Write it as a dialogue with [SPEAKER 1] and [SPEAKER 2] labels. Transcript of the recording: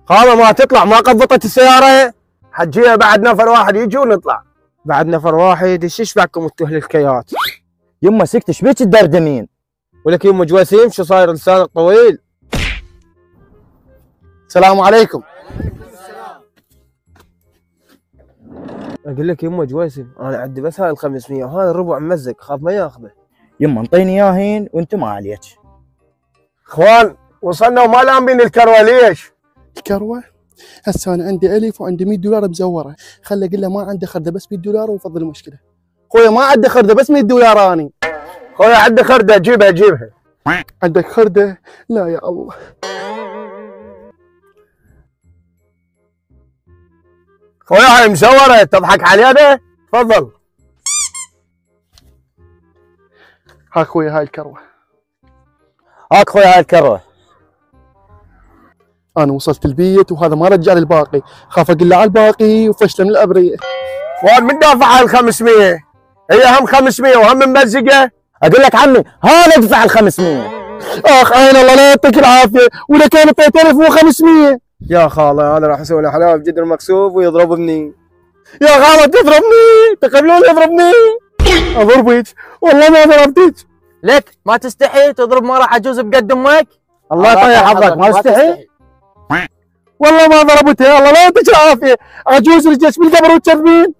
[SPEAKER 1] خاله ما تطلع، ما قبضت السياره. حجيها بعد نفر واحد يجي ونطلع. بعد نفر واحد ايش يشبعكم انتوا اهل الكيات؟
[SPEAKER 2] يما سكت، ايش بيك تدردمين؟
[SPEAKER 1] ولك يما جواسيم شو صاير لسانك طويل؟ السلام عليكم. اقول لك يما جواسم، انا عندي بس هاي ال 500 وهذا الربع ممزق، خاف ما ياخذه.
[SPEAKER 2] يما انطيني اياهين وانت ما عليك.
[SPEAKER 1] اخوان وصلنا وما لامين الكروه ليش؟
[SPEAKER 3] الكروه؟ هسه انا عندي الف وعندي 100 دولار مزوره، خلي اقول له ما عندي خرده بس 100 دولار وفضل المشكله.
[SPEAKER 1] خويا ما عندي خرده بس 100 دولار اني. خويا عندي خرده، جيبها.
[SPEAKER 3] عندك خرده؟ لا يا الله.
[SPEAKER 1] خويا هاي مزوره تضحك علينا؟ تفضل.
[SPEAKER 3] هاك خويا هاي الكروه.
[SPEAKER 2] هاك خويا هاي الكروه.
[SPEAKER 3] انا وصلت البيت وهذا ما رجع لي الباقي، خاف اقول له على الباقي وفشله من الابريه.
[SPEAKER 1] اخوان من دافع على ال 500؟ هي هم 500 وهم ممزقه.
[SPEAKER 2] اقول لك عمي هذا ادفع ال 500.
[SPEAKER 3] اخ عين الله لا يعطيك العافيه، ولا كان 3500.
[SPEAKER 1] يا خاله انا راح اسوي له حلاوه بجدر مكسوف ويضربني. يا خاله تضربني، تقبلون يضربني؟
[SPEAKER 3] اضربك؟ والله ما ضربتك.
[SPEAKER 2] لك ما تستحي تضرب مرة عجوز بقد امك؟
[SPEAKER 1] الله يطيح حظك، ما تستحي؟
[SPEAKER 3] والله ما ضربتها، الله لا يعطيك العافيه، عجوز رجعت بالقبر وتشربين.